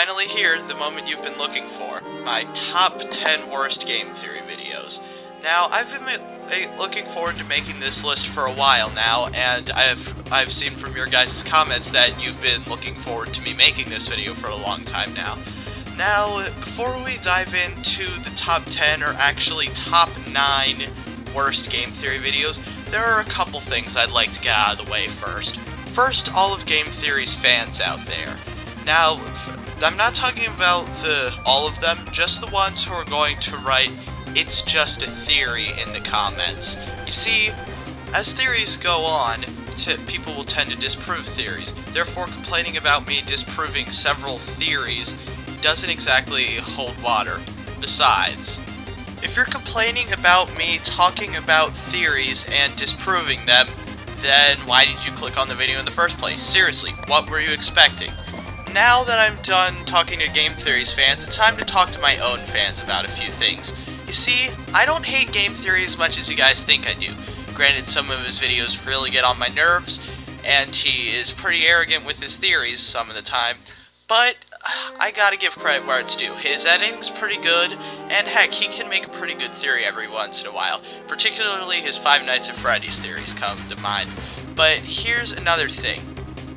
finally here, the moment you've been looking for. My top 10 worst game theory videos. Now, I've been looking forward to making this list for a while now, and I've seen from your guys' comments that you've been looking forward to me making this video for a long time now. Now, before we dive into the top 10, or actually top 9 worst game theory videos, there are a couple things I'd like to get out of the way first. First, all of game theory's fans out there. Now, I'm not talking about all of them, just the ones who are going to write, "It's just a theory" in the comments. You see, as theories go on, people will tend to disprove theories. Therefore, complaining about me disproving several theories doesn't exactly hold water. Besides, if you're complaining about me talking about theories and disproving them, then why did you click on the video in the first place? Seriously, what were you expecting? Now that I'm done talking to Game Theory's fans, it's time to talk to my own fans about a few things. You see, I don't hate Game Theory as much as you guys think I do. Granted, some of his videos really get on my nerves, and he is pretty arrogant with his theories some of the time, but I gotta give credit where it's due. His editing's pretty good, and heck, he can make a pretty good theory every once in a while. Particularly his Five Nights at Freddy's theories come to mind. But here's another thing.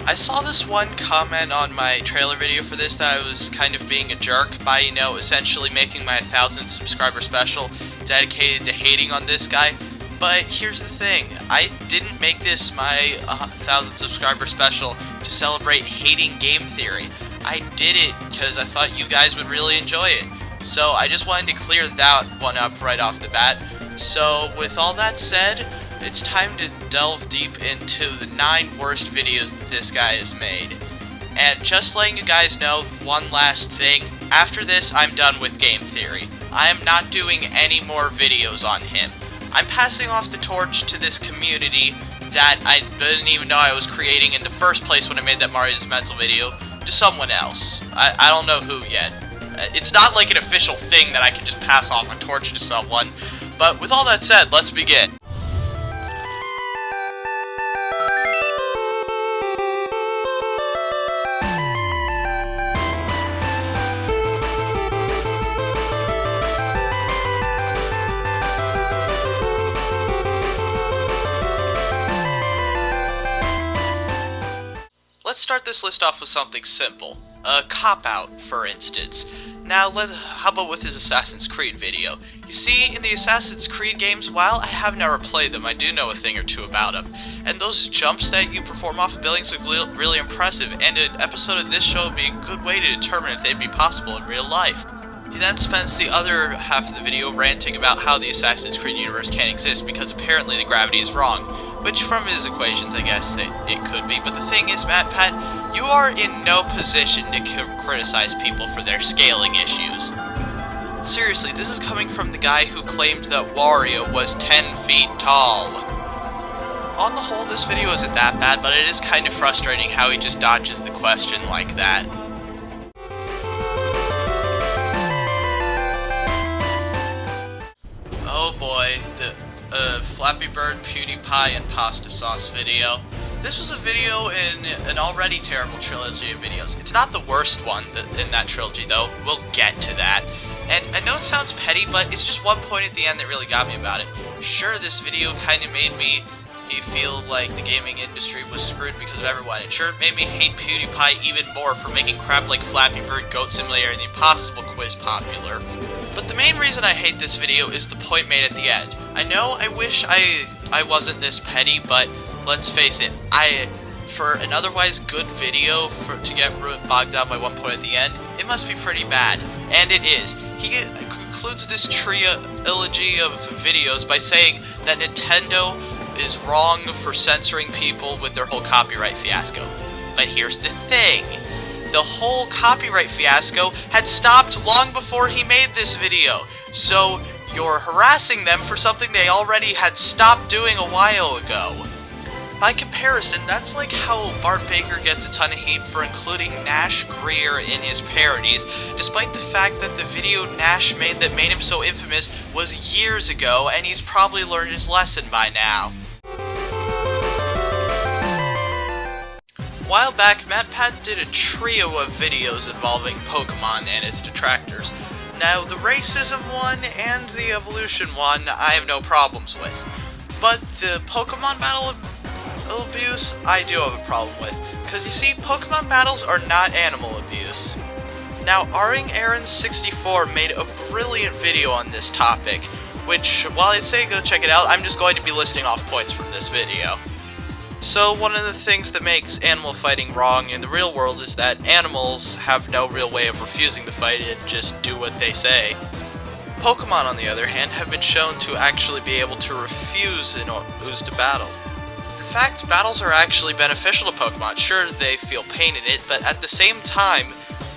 I saw this one comment on my trailer video for this that I was kind of being a jerk by, essentially making my 1,000 subscriber special dedicated to hating on this guy. But here's the thing, I didn't make this my 1,000 subscriber special to celebrate hating game theory. I did it because I thought you guys would really enjoy it. So I just wanted to clear that one up right off the bat. So with all that said, it's time to delve deep into the 9 worst videos that this guy has made. And just letting you guys know one last thing, after this I'm done with game theory. I am not doing any more videos on him. I'm passing off the torch to this community that I didn't even know I was creating in the first place when I made that Mario's Mental video, to someone else. I don't know who yet. It's not like an official thing that I can just pass off a torch to someone. But with all that said, let's begin. Let's start this list off with something simple. A cop-out, for instance. Now, how about with his Assassin's Creed video? You see, in the Assassin's Creed games, while I have never played them, I do know a thing or two about them. And those jumps that you perform off of buildings look really impressive, and an episode of this show would be a good way to determine if they'd be possible in real life. He then spends the other half of the video ranting about how the Assassin's Creed universe can't exist because apparently the gravity is wrong. Which, from his equations, I guess it could be. But the thing is, Pat, you are in no position to criticize people for their scaling issues. Seriously, this is coming from the guy who claimed that Wario was 10 feet tall. On the whole, this video isn't that bad, but it is kind of frustrating how he just dodges the question like that. Oh boy, the Flappy Bird, PewDiePie, and Pasta Sauce video. This was a video in an already terrible trilogy of videos. It's not the worst one in that trilogy, though. We'll get to that. And I know it sounds petty, but it's just one point at the end that really got me about it. Sure, this video kind of made me feel like the gaming industry was screwed because of everyone. And sure, it made me hate PewDiePie even more for making crap like Flappy Bird, Goat Simulator, and the Impossible Quiz popular. But the main reason I hate this video is the point made at the end. I know I wish I wasn't this petty, but let's face it, for an otherwise good video to get bogged down by one point at the end, it must be pretty bad. And it is. He concludes this trilogy of videos by saying that Nintendo is wrong for censoring people with their whole copyright fiasco. But here's the thing. The whole copyright fiasco had stopped long before he made this video. So you're harassing them for something they already had stopped doing a while ago. By comparison, that's like how Bart Baker gets a ton of hate for including Nash Greer in his parodies, despite the fact that the video Nash made that made him so infamous was years ago, and he's probably learned his lesson by now. A while back, MatPat did a trio of videos involving Pokemon and its detractors. Now, the racism one and the evolution one I have no problems with, but the Pokemon battle abuse I do have a problem with, because you see, Pokemon battles are not animal abuse. Now, Aaron64 made a brilliant video on this topic, which, while I'd say go check it out, I'm just going to be listing off points from this video. So, one of the things that makes animal fighting wrong in the real world is that animals have no real way of refusing the fight and just do what they say. Pokemon, on the other hand, have been shown to actually be able to refuse an used battle. In fact, battles are actually beneficial to Pokemon. Sure, they feel pain in it, but at the same time,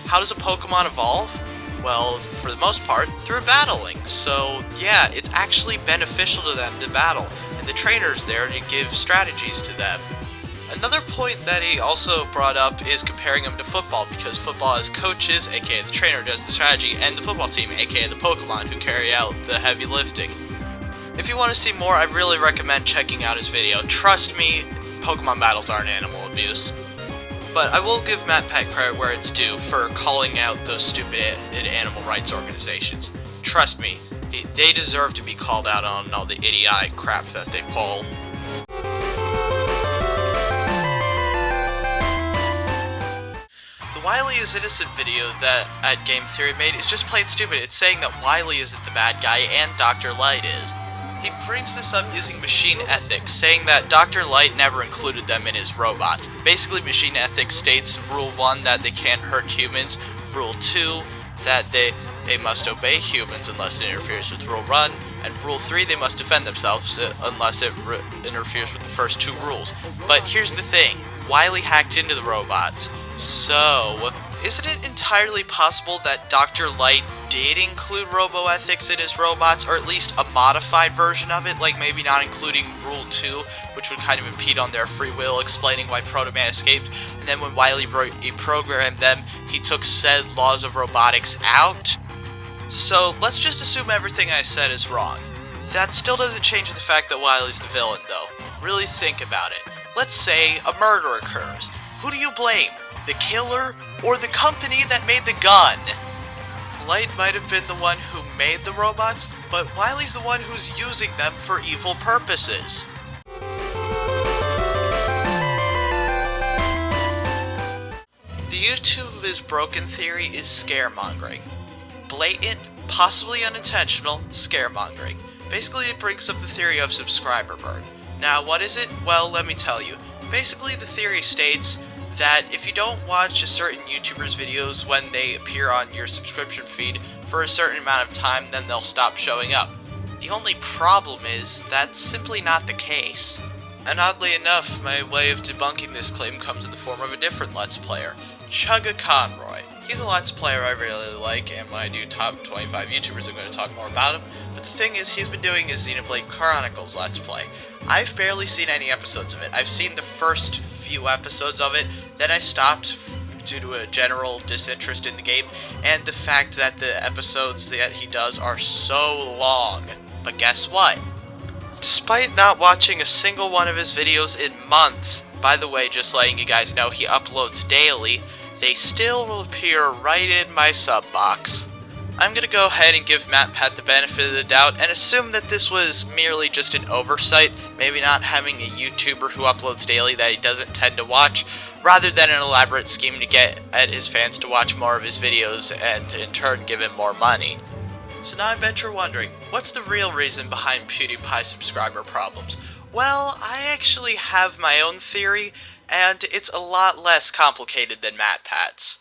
how does a Pokemon evolve? Well, for the most part, through battling. So, yeah, it's actually beneficial to them to battle, and the trainer's there to give strategies to them. Another point that he also brought up is comparing them to football, because football has coaches, aka the trainer does the strategy, and the football team, aka the Pokemon, who carry out the heavy lifting. If you want to see more, I really recommend checking out his video. Trust me, Pokemon battles aren't animal abuse. But I will give MatPat credit where it's due for calling out those stupid animal rights organizations. Trust me, they deserve to be called out on all the idiotic crap that they pull. The Wily is Innocent video that Game Theory made is just plain stupid. It's saying that Wily isn't the bad guy and Dr. Light is. He brings this up using machine ethics, saying that Dr. Light never included them in his robots. Basically, machine ethics states Rule 1 that they can't hurt humans, Rule 2 that they must obey humans unless it interferes with Rule 1, and Rule 3 they must defend themselves unless it interferes with the first two rules. But here's the thing, Wily hacked into the robots, so isn't it entirely possible that Dr. Light did include roboethics in his robots, or at least a modified version of it, like maybe not including Rule 2, which would kind of impede on their free will, explaining why Proto Man escaped, and then when Wily reprogrammed them, he took said laws of robotics out? So, let's just assume everything I said is wrong. That still doesn't change the fact that Wily's the villain, though. Really think about it. Let's say a murder occurs. Who do you blame? The killer, or the company that made the gun? Light might have been the one who made the robots, but Wily's the one who's using them for evil purposes. The YouTube is broken theory is scaremongering. Blatant, possibly unintentional, scaremongering. Basically, it brings up the theory of subscriber burn. Now, what is it? Well, let me tell you. Basically, the theory states that if you don't watch a certain YouTuber's videos when they appear on your subscription feed for a certain amount of time, then they'll stop showing up. The only problem is that's simply not the case. And oddly enough, my way of debunking this claim comes in the form of a different Let's Player, Chugga Conroy. He's a Let's Player I really like, and when I do top 25 YouTubers I'm going to talk more about him, but the thing is, he's been doing his Xenoblade Chronicles Let's Play. I've barely seen any episodes of it. I've seen the first few episodes of it, then I stopped due to a general disinterest in the game, and the fact that the episodes that he does are so long. But guess what? Despite not watching a single one of his videos in months, by the way, just letting you guys know, he uploads daily, they still will appear right in my sub box. I'm gonna go ahead and give MatPat the benefit of the doubt and assume that this was merely just an oversight, maybe not having a YouTuber who uploads daily that he doesn't tend to watch, rather than an elaborate scheme to get at his fans to watch more of his videos and in turn give him more money. So now I bet you're wondering, what's the real reason behind PewDiePie's subscriber problems? Well, I actually have my own theory, and it's a lot less complicated than MatPat's.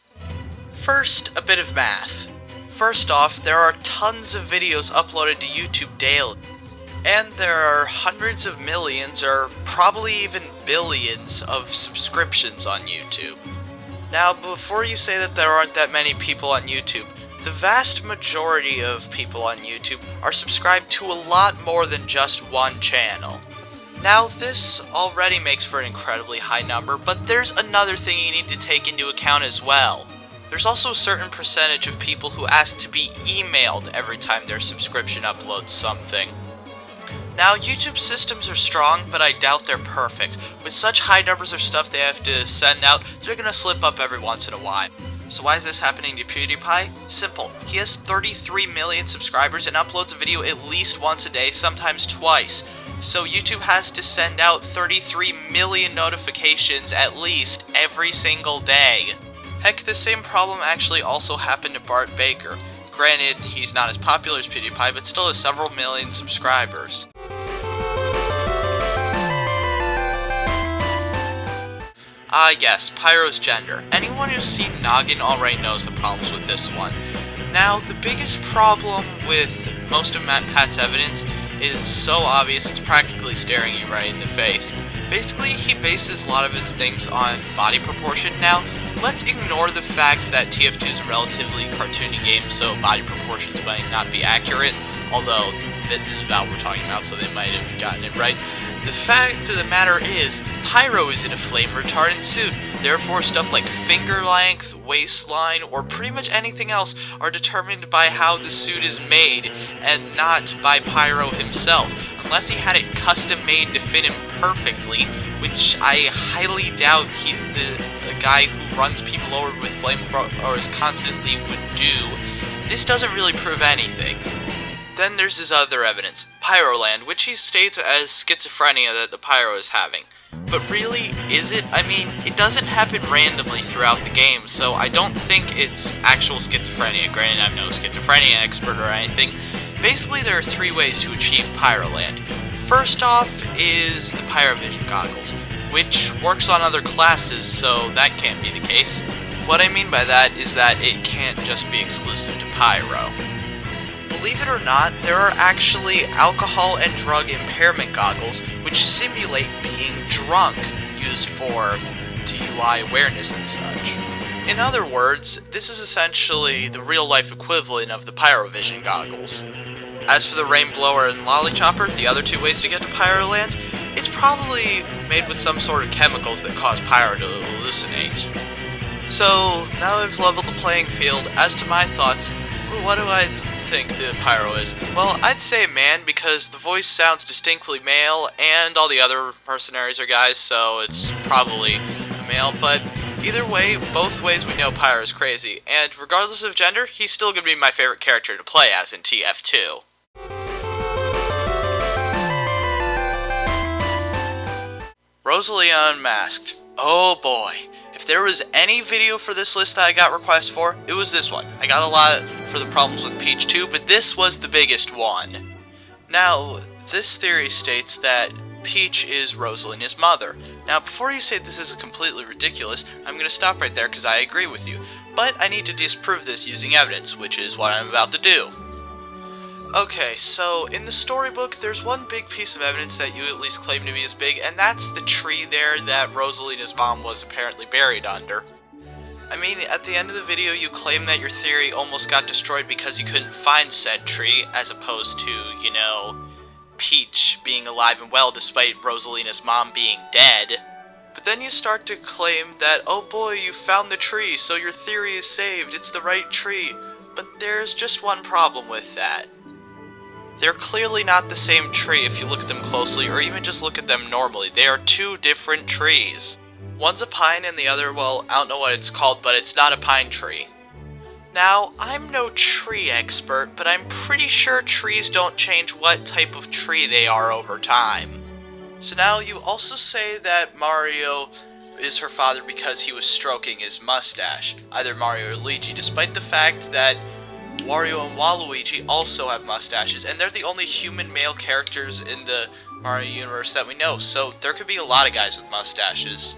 First, a bit of math. First off, there are tons of videos uploaded to YouTube daily, and there are hundreds of millions, or probably even billions, of subscriptions on YouTube. Now, before you say that there aren't that many people on YouTube, the vast majority of people on YouTube are subscribed to a lot more than just one channel. Now, this already makes for an incredibly high number, but there's another thing you need to take into account as well. There's also a certain percentage of people who ask to be emailed every time their subscription uploads something. Now, YouTube systems are strong, but I doubt they're perfect. With such high numbers of stuff they have to send out, they're gonna slip up every once in a while. So why is this happening to PewDiePie? Simple. He has 33 million subscribers and uploads a video at least once a day, sometimes twice. So YouTube has to send out 33 million notifications at least every single day. Heck, the same problem actually also happened to Bart Baker. Granted, he's not as popular as PewDiePie, but still has several million subscribers. Yes, Pyro's gender. Anyone who's seen Noggin already knows the problems with this one. Now, the biggest problem with most of Pat's evidence is so obvious it's practically staring you right in the face. Basically, he bases a lot of his things on body proportion. Now, let's ignore the fact that TF2 is a relatively cartoony game, so body proportions might not be accurate, although this is about what we're talking about, so they might have gotten it right. The fact of the matter is, Pyro is in a flame retardant suit, therefore stuff like finger length, waistline, or pretty much anything else are determined by how the suit is made, and not by Pyro himself, unless he had it custom made to fit him perfectly, which I highly doubt the guy who runs people over with flamethrowers constantly would do. This doesn't really prove anything. Then there's his other evidence, Pyroland, which he states as schizophrenia that the Pyro is having. But really, is it? I mean, it doesn't happen randomly throughout the game, so I don't think it's actual schizophrenia. Granted, I'm no schizophrenia expert or anything. Basically, there are 3 ways to achieve Pyroland. First off is the Pyrovision goggles, which works on other classes, so that can't be the case. What I mean by that is that it can't just be exclusive to Pyro. Believe it or not, there are actually alcohol and drug impairment goggles which simulate being drunk, used for DUI awareness and such. In other words, this is essentially the real-life equivalent of the Pyrovision goggles. As for the Rain Blower and Lollychopper, the other 2 ways to get to Pyroland, it's probably made with some sort of chemicals that cause Pyro to hallucinate. So, now I've leveled the playing field, as to my thoughts, what do I think the Pyro is? Well, I'd say man, because the voice sounds distinctly male, and all the other mercenaries are guys, so it's probably a male, but either way, both ways we know Pyro is crazy, and regardless of gender, he's still gonna be my favorite character to play as in TF2. Rosalina Unmasked. Oh boy. If there was any video for this list that I got requests for, it was this one. I got a lot for the problems with Peach too, but this was the biggest one. Now, this theory states that Peach is Rosalina's mother. Now, before you say this is completely ridiculous, I'm going to stop right there because I agree with you. But I need to disprove this using evidence, which is what I'm about to do. Okay, so in the storybook, there's one big piece of evidence that you at least claim to be as big, and that's the tree there that Rosalina's mom was apparently buried under. I mean, at the end of the video, you claim that your theory almost got destroyed because you couldn't find said tree, as opposed to, you know, Peach being alive and well despite Rosalina's mom being dead. But then you start to claim that, oh boy, you found the tree, so your theory is saved, it's the right tree. But there's just one problem with that. They're clearly not the same tree if you look at them closely, or even just look at them normally. They are 2 different trees. One's a pine and the other, well, I don't know what it's called, but it's not a pine tree. Now, I'm no tree expert, but I'm pretty sure trees don't change what type of tree they are over time. So now you also say that Mario is her father because he was stroking his mustache, either Mario or Luigi, despite the fact that Wario and Waluigi also have mustaches, and they're the only human male characters in the Mario universe that we know, so there could be a lot of guys with mustaches.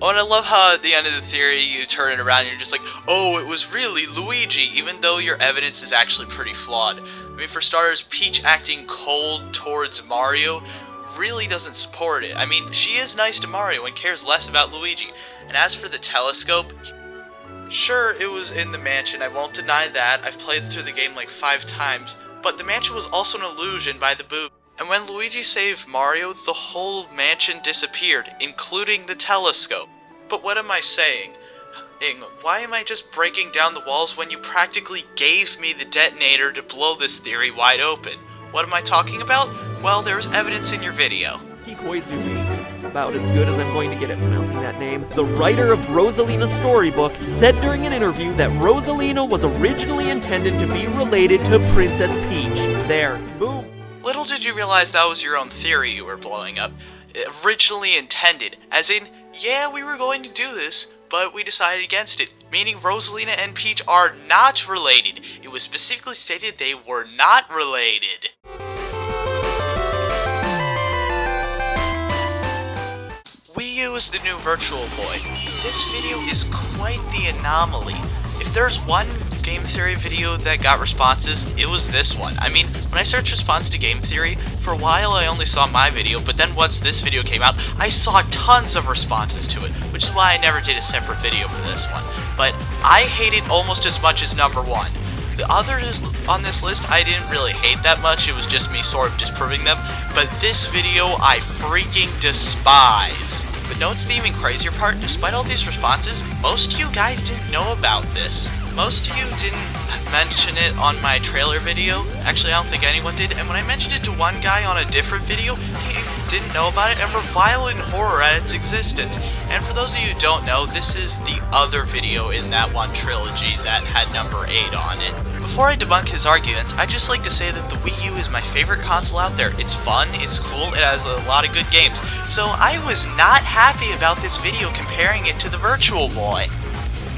Oh, and I love how at the end of the theory you turn it around and you're just like, oh, it was really Luigi, even though your evidence is actually pretty flawed. I mean, for starters, Peach acting cold towards Mario really doesn't support it. I mean, she is nice to Mario and cares less about Luigi. And as for the telescope, sure, it was in the mansion, I won't deny that. I've played through the game like 5 times, but the mansion was also an illusion by the boob. And when Luigi saved Mario, the whole mansion disappeared, including the telescope. But what am I saying? Why am I just breaking down the walls when you practically gave me the detonator to blow this theory wide open? What am I talking about? Well, there's evidence in your video. Koizumi, it's about as good as I'm going to get at pronouncing that name. The writer of Rosalina's storybook said during an interview that Rosalina was originally intended to be related to Princess Peach. There, boom. Little did you realize that was your own theory you were blowing up. Originally intended, as in, yeah, we were going to do this, but we decided against it. Meaning Rosalina and Peach are not related. It was specifically stated they were not related. Wii U is the new Virtual Boy. This video is quite the anomaly. If there's one game theory video that got responses, it was this one. I mean, when I searched response to game theory, for a while I only saw my video, but then once this video came out, I saw tons of responses to it, which is why I never did a separate video for this one. But I hate it almost as much as number one. The others on this list I didn't really hate that much, it was just me sort of disproving them, but this video I freaking despise. But know what's the even crazier part? Despite all these responses, most of you guys didn't know about this. Most of you didn't mention it on my trailer video. Actually, I don't think anyone did, and when I mentioned it to one guy on a different video, he didn't know about it and reviled in horror at its existence. And for those of you who don't know, this is the other video in that one trilogy that had number 8 on it. Before I debunk his arguments, I'd just like to say that the Wii U is my favorite console out there. It's fun, it's cool, it has a lot of good games. So I was not happy about this video comparing it to the Virtual Boy.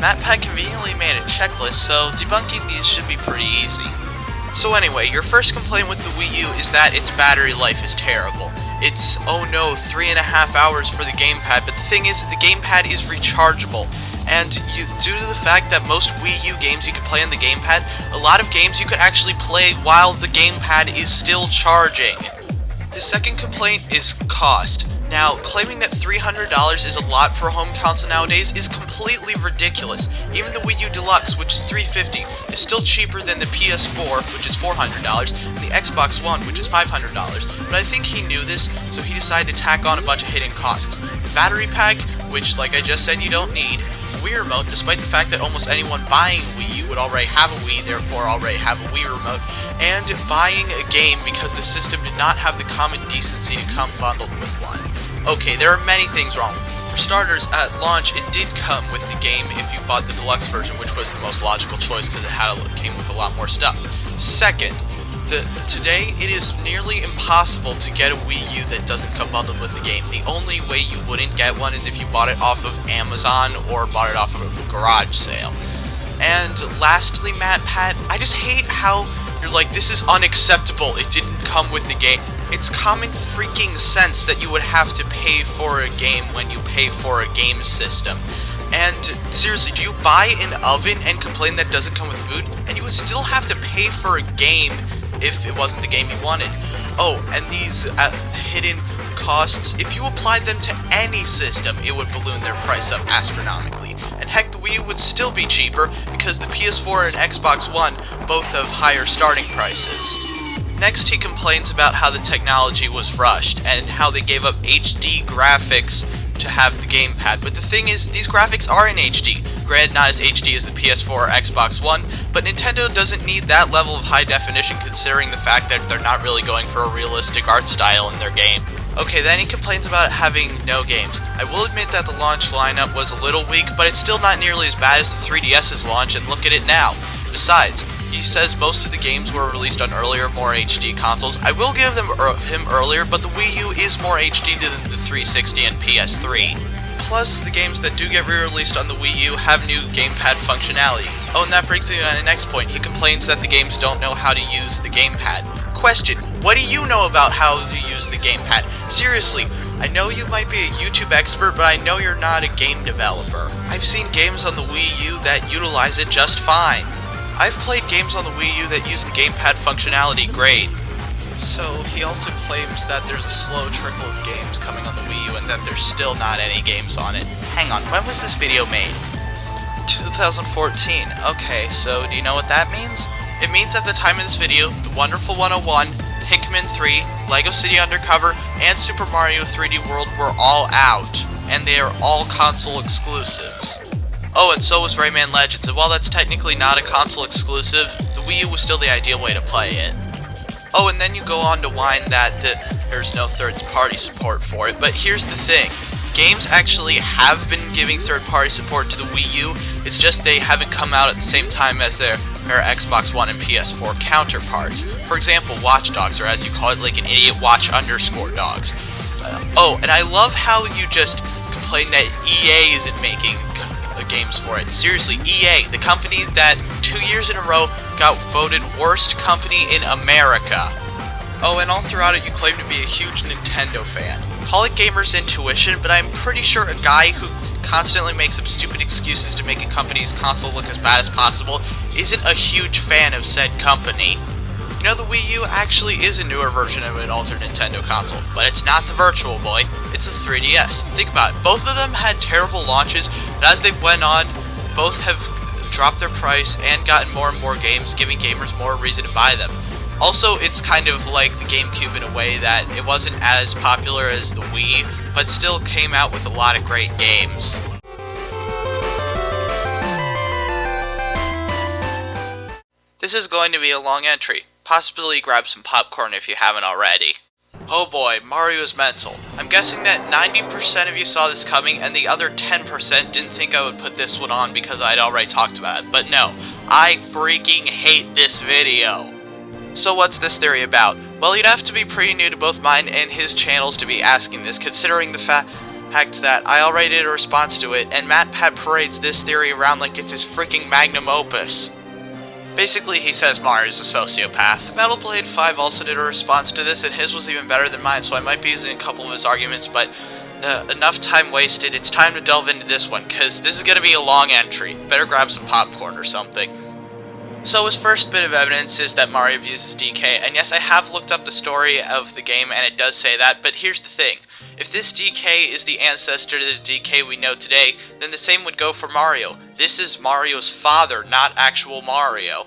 MatPat conveniently made a checklist, so debunking these should be pretty easy. So anyway, your first complaint with the Wii U is that its battery life is terrible. It's, oh no, 3.5 hours for the gamepad, but the thing is, the gamepad is rechargeable. And due to the fact that most Wii U games you can play on the gamepad, a lot of games you could actually play while the gamepad is still charging. The second complaint is cost. Now, claiming that $300 is a lot for a home console nowadays is completely ridiculous. Even the Wii U Deluxe, which is $350, is still cheaper than the PS4, which is $400, and the Xbox One, which is $500. But I think he knew this, so he decided to tack on a bunch of hidden costs. Battery pack, which, like I just said, you don't need. Wii Remote, despite the fact that almost anyone buying Wii U would already have a Wii, therefore already have a Wii Remote, and buying a game because the system did not have the common decency to come bundled with one. Okay, there are many things wrong. For starters, at launch, it did come with the game if you bought the deluxe version, which was the most logical choice because it came with a lot more stuff. Second, today it is nearly impossible to get a Wii U that doesn't come bundled with the game. The only way you wouldn't get one is if you bought it off of Amazon or bought it off of a garage sale. And lastly, MatPat, I just hate how you're like, this is unacceptable, it didn't come with the game. It's common freaking sense that you would have to pay for a game when you pay for a game system. And seriously, do you buy an oven and complain that it doesn't come with food? And you would still have to pay for a game if it wasn't the game you wanted. Oh, and these hidden costs, if you applied them to any system, it would balloon their price up astronomically. And heck, the Wii U would still be cheaper because the PS4 and Xbox One both have higher starting prices. Next, he complains about how the technology was rushed and how they gave up HD graphics to have the gamepad. But the thing is, these graphics are in HD. Granted, not as HD as the PS4 or Xbox One, but Nintendo doesn't need that level of high definition considering the fact that they're not really going for a realistic art style in their game. Okay, then he complains about having no games. I will admit that the launch lineup was a little weak, but it's still not nearly as bad as the 3DS's launch, and look at it now. Besides, he says most of the games were released on earlier, more HD consoles. I will give him earlier, but the Wii U is more HD than the 360 and PS3. Plus, the games that do get re-released on the Wii U have new gamepad functionality. Oh, and that brings me to the next point. He complains that the games don't know how to use the gamepad. Question, what do you know about how to use the gamepad? Seriously, I know you might be a YouTube expert, but I know you're not a game developer. I've seen games on the Wii U that utilize it just fine. I've played games on the Wii U that use the gamepad functionality great. So he also claims that there's a slow trickle of games coming on the Wii U and that there's still not any games on it. Hang on, when was this video made? 2014. Okay, so do you know what that means? It means at the time of this video, The Wonderful 101, Pikmin 3, Lego City Undercover, and Super Mario 3D World were all out, and they are all console exclusives. Oh, and so was Rayman Legends, and while that's technically not a console exclusive, the Wii U was still the ideal way to play it. Oh, and then you go on to whine that there's no third-party support for it, but here's the thing. Games actually have been giving third-party support to the Wii U, it's just they haven't come out at the same time as their Xbox One and PS4 counterparts. For example, Watch Dogs, or as you call it, like an idiot watch _ dogs. Oh, and I love how you just complain that EA isn't making games for it. Seriously, EA, the company that 2 years in a row got voted worst company in America. Oh, and all throughout it you claim to be a huge Nintendo fan. Call it gamer's intuition, but I'm pretty sure a guy who constantly makes up stupid excuses to make a company's console look as bad as possible isn't a huge fan of said company. You know, the Wii U actually is a newer version of an older Nintendo console, but it's not the Virtual Boy, it's the 3DS. Think about it, both of them had terrible launches, but as they've went on, both have dropped their price and gotten more and more games, giving gamers more reason to buy them. Also, it's kind of like the GameCube in a way that it wasn't as popular as the Wii, but still came out with a lot of great games. This is going to be a long entry. Possibly grab some popcorn if you haven't already. Oh boy, Mario is mental. I'm guessing that 90% of you saw this coming and the other 10% didn't think I would put this one on because I'd already talked about it. But no, I freaking hate this video. So what's this theory about? Well, you'd have to be pretty new to both mine and his channels to be asking this, considering the fact that I already did a response to it, and MatPat parades this theory around like it's his freaking magnum opus. Basically, he says Mario's a sociopath. Metal Blade 5 also did a response to this, and his was even better than mine, so I might be using a couple of his arguments, but enough time wasted. It's time to delve into this one, because this is going to be a long entry. Better grab some popcorn or something. So his first bit of evidence is that Mario abuses DK, and yes, I have looked up the story of the game, and it does say that, but here's the thing. If this DK is the ancestor to the DK we know today, then the same would go for Mario. This is Mario's father, not actual Mario.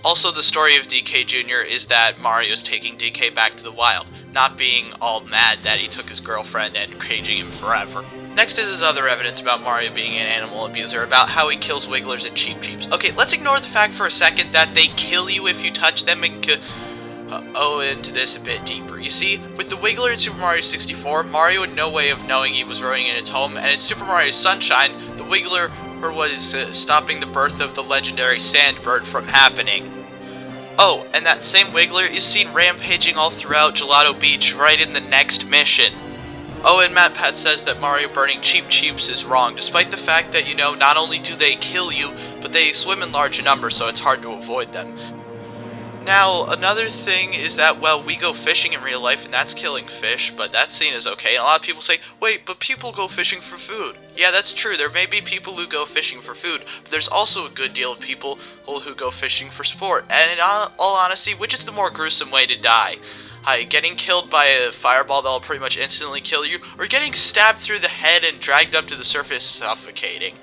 Also, the story of DK Jr. is that Mario's taking DK back to the wild, not being all mad that he took his girlfriend and caging him forever. Next is his other evidence about Mario being an animal abuser, about how he kills wigglers and Cheep Cheeps. Okay, let's ignore the fact for a second that they kill you if you touch them and into this a bit deeper. You see, with the Wiggler in Super Mario 64, Mario had no way of knowing he was ruining its home, and in Super Mario Sunshine, the Wiggler was stopping the birth of the legendary Sandbird from happening. Oh, and that same Wiggler is seen rampaging all throughout Gelato Beach right in the next mission. Oh, and MatPat says that Mario burning Cheep Cheeps is wrong, despite the fact that, you know, not only do they kill you, but they swim in large numbers, so it's hard to avoid them. Now, another thing is that, well, we go fishing in real life, and that's killing fish, but that's seen as okay. And a lot of people say, wait, but people go fishing for food. Yeah, that's true. There may be people who go fishing for food, but there's also a good deal of people who go fishing for sport. And in all honesty, which is the more gruesome way to die? Getting killed by a fireball that'll pretty much instantly kill you, or getting stabbed through the head and dragged up to the surface suffocating?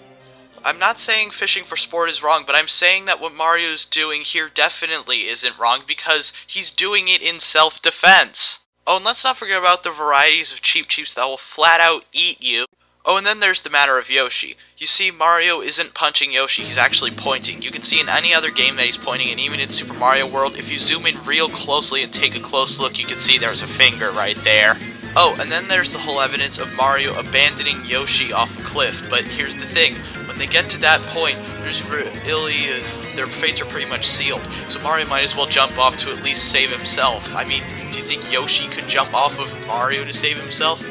I'm not saying fishing for sport is wrong, but I'm saying that what Mario's doing here definitely isn't wrong because he's doing it in self-defense. Oh, and let's not forget about the varieties of Cheep Cheeps that will flat out eat you. Oh, and then there's the matter of Yoshi. You see, Mario isn't punching Yoshi, he's actually pointing. You can see in any other game that he's pointing, and even in Super Mario World, if you zoom in real closely and take a close look, you can see there's a finger right there. Oh, and then there's the whole evidence of Mario abandoning Yoshi off a cliff, but here's the thing. When they get to that point, their fates are pretty much sealed, so Mario might as well jump off to at least save himself. I mean, do you think Yoshi could jump off of Mario to save himself?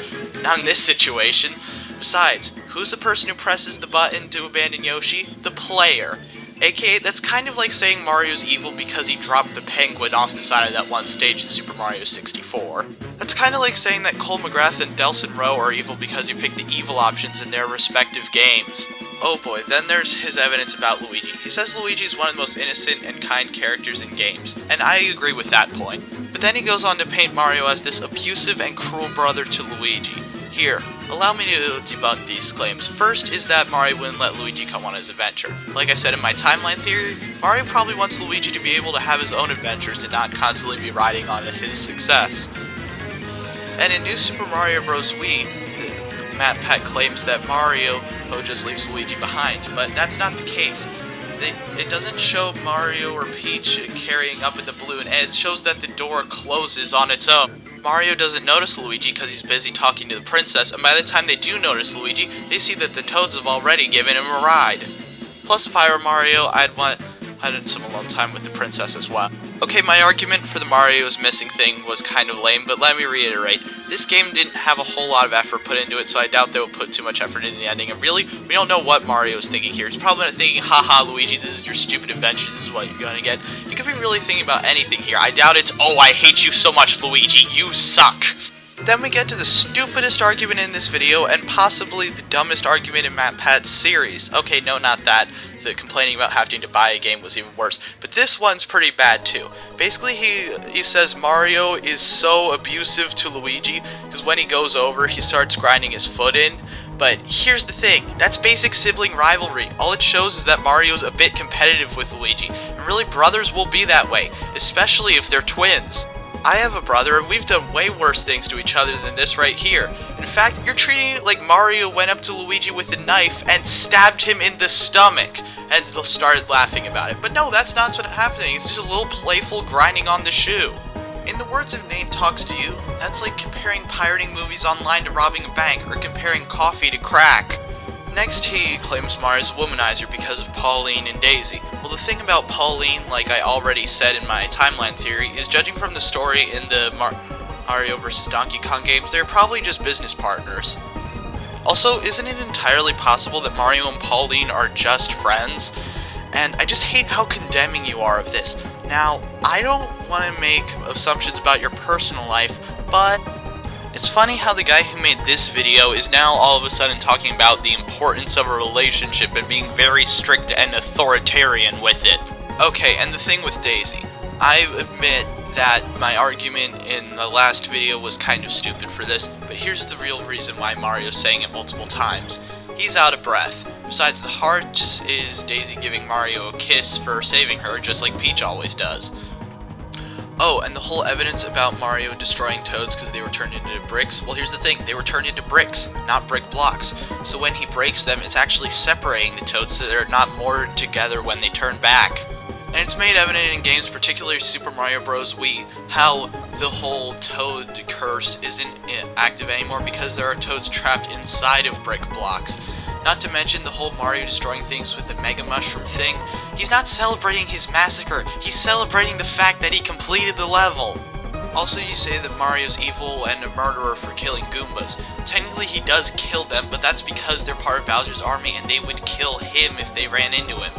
Not in this situation. Besides, who's the person who presses the button to abandon Yoshi? The player. AKA, that's kind of like saying Mario's evil because he dropped the penguin off the side of that one stage in Super Mario 64. That's kind of like saying that Cole McGrath and Delson Rowe are evil because you picked the evil options in their respective games. Oh boy, then there's his evidence about Luigi. He says Luigi is one of the most innocent and kind characters in games, and I agree with that point. But then he goes on to paint Mario as this abusive and cruel brother to Luigi. Here, allow me to debunk these claims. First is that Mario wouldn't let Luigi come on his adventure. Like I said in my timeline theory, Mario probably wants Luigi to be able to have his own adventures and not constantly be riding on his success. And in New Super Mario Bros. Wii, MatPat claims that Mario just leaves Luigi behind, but that's not the case. it doesn't show Mario or Peach carrying up in the balloon, and it shows that the door closes on its own. Mario doesn't notice Luigi because he's busy talking to the princess, and by the time they do notice Luigi, they see that the Toads have already given him a ride. Plus, if I were Mario, I'd want some alone time with the princess as well. Okay, my argument for the Mario's missing thing was kind of lame, but let me reiterate. This game didn't have a whole lot of effort put into it, so I doubt they would put too much effort into the ending. And really, we don't know what Mario's thinking here. He's probably not thinking, haha, Luigi, this is your stupid invention, this is what you're gonna get. He could be really thinking about anything here. I doubt it's, oh, I hate you so much, Luigi, you suck. Then we get to the stupidest argument in this video, and possibly the dumbest argument in MatPat's series. Okay, no, not that. The complaining about having to buy a game was even worse. But this one's pretty bad too. Basically, he says Mario is so abusive to Luigi, because when he goes over, he starts grinding his foot in. But here's the thing, that's basic sibling rivalry. All it shows is that Mario's a bit competitive with Luigi, and really brothers will be that way, especially if they're twins. I have a brother, and we've done way worse things to each other than this right here. In fact, you're treating it like Mario went up to Luigi with a knife and stabbed him in the stomach, and they started laughing about it. But no, that's not what's happening. It's just a little playful grinding on the shoe. In the words of Nate Talks to You, that's like comparing pirating movies online to robbing a bank, or comparing coffee to crack. Next, he claims Mario's a womanizer because of Pauline and Daisy. Well, the thing about Pauline, like I already said in my timeline theory, is judging from the story in the Mario vs. Donkey Kong games, they're probably just business partners. Also, isn't it entirely possible that Mario and Pauline are just friends? And I just hate how condemning you are of this. Now, I don't want to make assumptions about your personal life, but it's funny how the guy who made this video is now all of a sudden talking about the importance of a relationship and being very strict and authoritarian with it. Okay, and the thing with Daisy. I admit that my argument in the last video was kind of stupid for this, but here's the real reason why Mario's saying it multiple times. He's out of breath. Besides the hearts, is Daisy giving Mario a kiss for saving her, just like Peach always does. Oh, and the whole evidence about Mario destroying Toads because they were turned into bricks, well, here's the thing, they were turned into bricks, not brick blocks. So when he breaks them, it's actually separating the Toads so they're not moored together when they turn back. And it's made evident in games, particularly Super Mario Bros. Wii, how the whole Toad curse isn't active anymore because there are Toads trapped inside of brick blocks. Not to mention the whole Mario destroying things with the Mega Mushroom thing. He's not celebrating his massacre, he's celebrating the fact that he completed the level. Also, you say that Mario's evil and a murderer for killing Goombas. Technically, he does kill them, but that's because they're part of Bowser's army and they would kill him if they ran into him.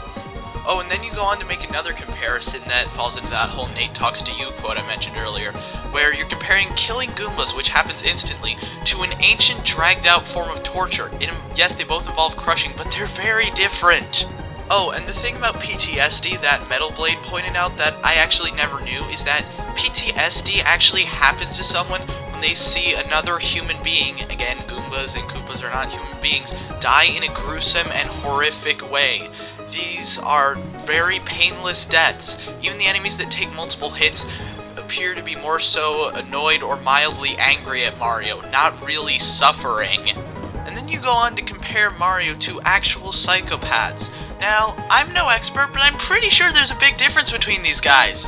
Oh, and then you go on to make another comparison that falls into that whole Nate Talks to You quote I mentioned earlier, where you're comparing killing Goombas, which happens instantly, to an ancient, dragged-out form of torture. Yes, they both involve crushing, but they're very different. Oh, and the thing about PTSD that Metal Blade pointed out that I actually never knew is that PTSD actually happens to someone when they see another human being, again, Goombas and Koopas are not human beings, die in a gruesome and horrific way. These are very painless deaths. Even the enemies that take multiple hits appear to be more so annoyed or mildly angry at Mario, not really suffering. And then you go on to compare Mario to actual psychopaths. Now, I'm no expert, but I'm pretty sure there's a big difference between these guys.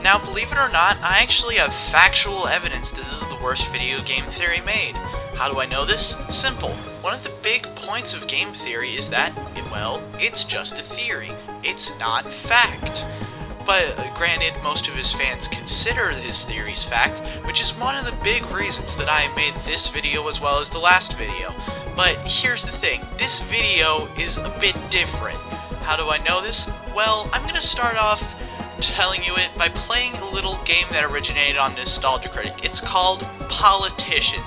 Now, believe it or not, I actually have factual evidence that this is the worst video game theory made. How do I know this? Simple. One of the big points of game theory is that, well, it's just a theory. It's not fact. But granted, most of his fans consider his theories fact, which is one of the big reasons that I made this video as well as the last video. But here's the thing, this video is a bit different. How do I know this? Well, I'm going to start off telling you it by playing a little game that originated on Nostalgia Critic. It's called Politician.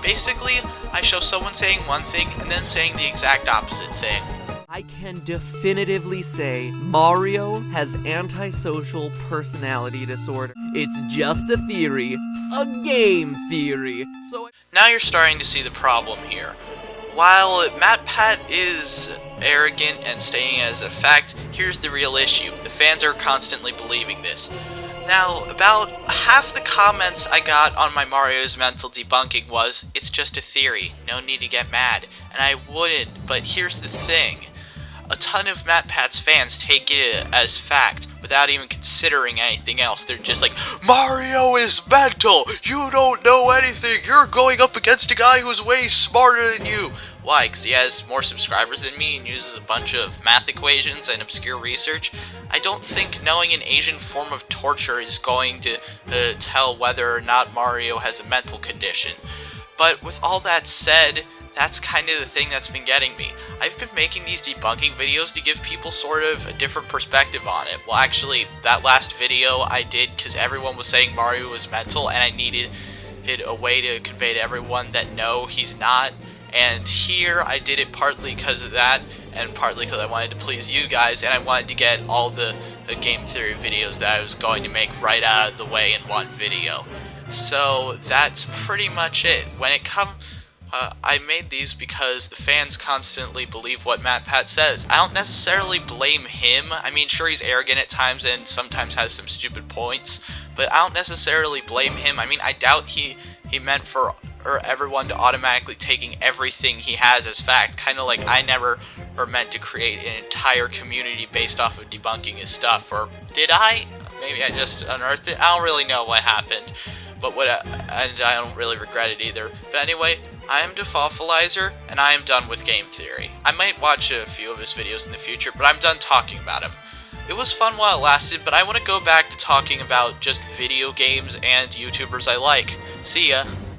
Basically, I show someone saying one thing and then saying the exact opposite thing. I can definitively say Mario has antisocial personality disorder. It's just a theory, a game theory. So now you're starting to see the problem here. While MatPat is arrogant and stating it as a fact, here's the real issue. The fans are constantly believing this. Now, about half the comments I got on my Mario's mental debunking was, it's just a theory, no need to get mad. And I wouldn't, but here's the thing. a ton of MatPat's fans take it as fact without even considering anything else. They're just like, Mario is mental! You don't know anything! You're going up against a guy who's way smarter than you! Why? Because he has more subscribers than me and uses a bunch of math equations and obscure research? I don't think knowing an Asian form of torture is going to tell whether or not Mario has a mental condition. But with all that said, that's kind of the thing that's been getting me. I've been making these debunking videos to give people sort of a different perspective on it. Well, actually, that last video I did because everyone was saying Mario was mental, and I needed a way to convey to everyone that no, he's not. And here I did it partly because of that, and partly because I wanted to please you guys, and I wanted to get all the game theory videos that I was going to make right out of the way in one video. So that's pretty much it. When it comes, I made these because the fans constantly believe what MatPat says. I don't necessarily blame him. I mean, sure, he's arrogant at times and sometimes has some stupid points, but I don't necessarily blame him. I mean, I doubt he meant for everyone to automatically taking everything he has as fact, kind of like I never meant to create an entire community based off of debunking his stuff, or did I? Maybe I just unearthed it. I don't really know what happened, but and I don't really regret it either. But anyway, I am Defoffalizer, and I am done with game theory. I might watch a few of his videos in the future, but I'm done talking about him. It was fun while it lasted, but I want to go back to talking about just video games and YouTubers I like. See ya!